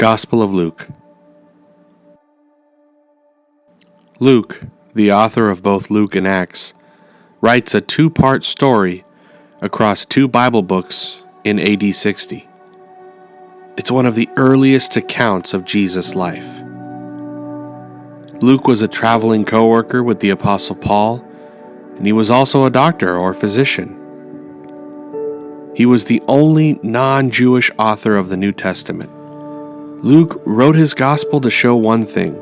Gospel of Luke. Luke, the author of both Luke and Acts, writes a two-part story across two Bible books in AD 60. It's one of the earliest accounts of Jesus' life. Luke was a traveling co-worker with the Apostle Paul, and he was also a doctor or physician. He was the only non-Jewish author of the New Testament. Luke wrote his gospel to show one thing.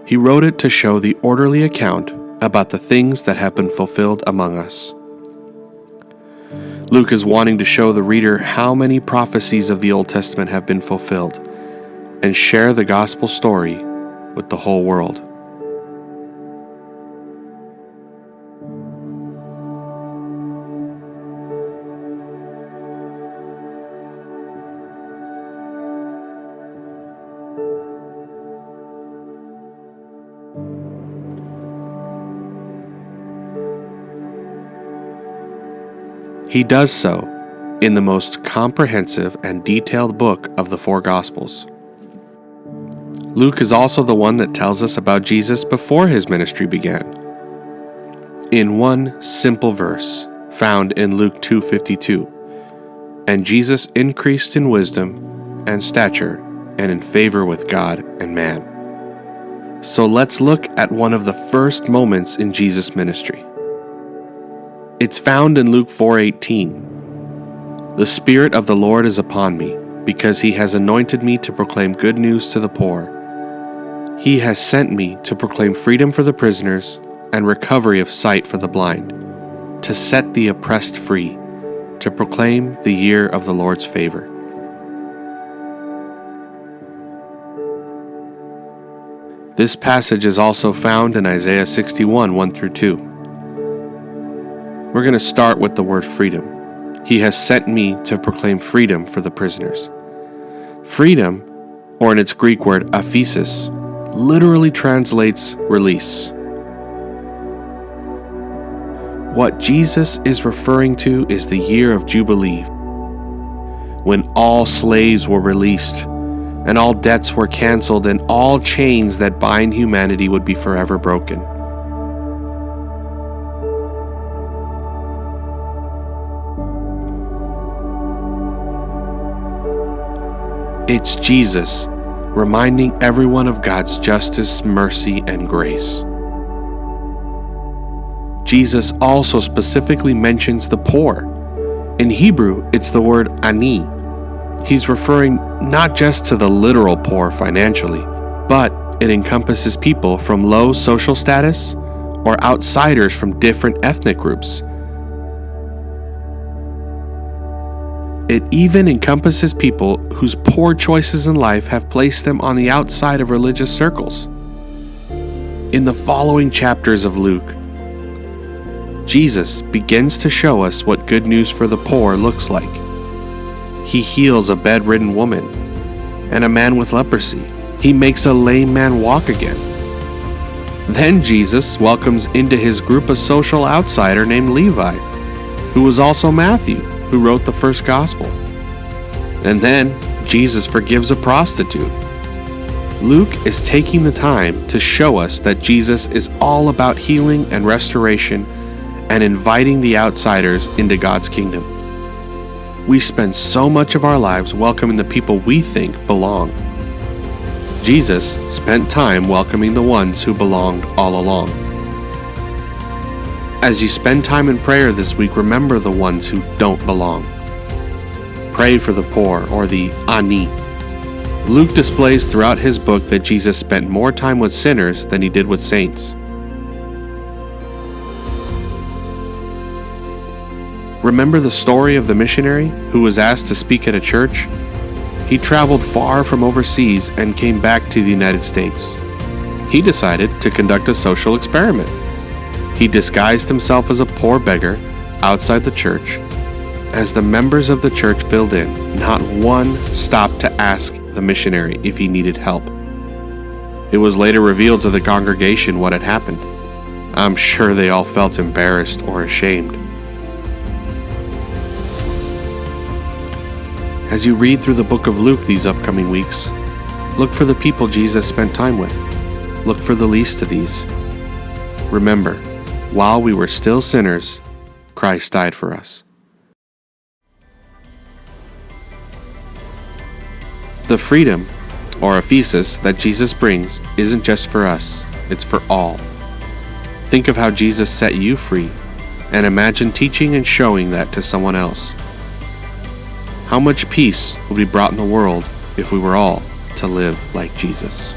He wrote it to show the orderly account about the things that have been fulfilled among us. Luke is wanting to show the reader how many prophecies of the Old Testament have been fulfilled and share the gospel story with the whole world. He does so in the most comprehensive and detailed book of the four Gospels. Luke is also the one that tells us about Jesus before his ministry began. In one simple verse found in Luke 2:52, "And Jesus increased in wisdom and stature and in favor with God and man." So let's look at one of the first moments in Jesus' ministry. It's found in Luke 4:18. "The Spirit of the Lord is upon me, because he has anointed me to proclaim good news to the poor. He has sent me to proclaim freedom for the prisoners and recovery of sight for the blind, to set the oppressed free, to proclaim the year of the Lord's favor." This passage is also found in Isaiah 61, 1-2. We're going to start with the word freedom. He has sent me to proclaim freedom for the prisoners. Freedom, or in its Greek word aphesis, literally translates release. What Jesus is referring to is the year of Jubilee, when all slaves were released, and all debts were canceled, and all chains that bind humanity would be forever broken. It's Jesus reminding everyone of God's justice, mercy, and grace. Jesus also specifically mentions the poor. In Hebrew, it's the word ani. He's referring not just to the literal poor financially, but it encompasses people from low social status or outsiders from different ethnic groups. It even encompasses people whose poor choices in life have placed them on the outside of religious circles. In the following chapters of Luke, Jesus begins to show us what good news for the poor looks like. He heals a bedridden woman and a man with leprosy. He makes a lame man walk again. Then Jesus welcomes into his group a social outsider named Levi, who was also Matthew, who wrote the first gospel. And then Jesus forgives a prostitute. Luke is taking the time to show us that Jesus is all about healing and restoration and inviting the outsiders into God's kingdom. We spend so much of our lives welcoming the people we think belong. Jesus spent time welcoming the ones who belonged all along. As you spend time in prayer this week, remember the ones who don't belong. Pray for the poor, or the ani. Luke displays throughout his book that Jesus spent more time with sinners than he did with saints. Remember the story of the missionary who was asked to speak at a church? He traveled far from overseas and came back to the United States. He decided to conduct a social experiment. He disguised himself as a poor beggar outside the church. As the members of the church filled in, not one stopped to ask the missionary if he needed help. It was later revealed to the congregation what had happened. I'm sure they all felt embarrassed or ashamed. As you read through the book of Luke these upcoming weeks, look for the people Jesus spent time with. Look for the least of these. Remember, while we were still sinners, Christ died for us. The freedom, or aphesis, that Jesus brings isn't just for us, it's for all. Think of how Jesus set you free, and imagine teaching and showing that to someone else. How much peace would be brought in the world if we were all to live like Jesus?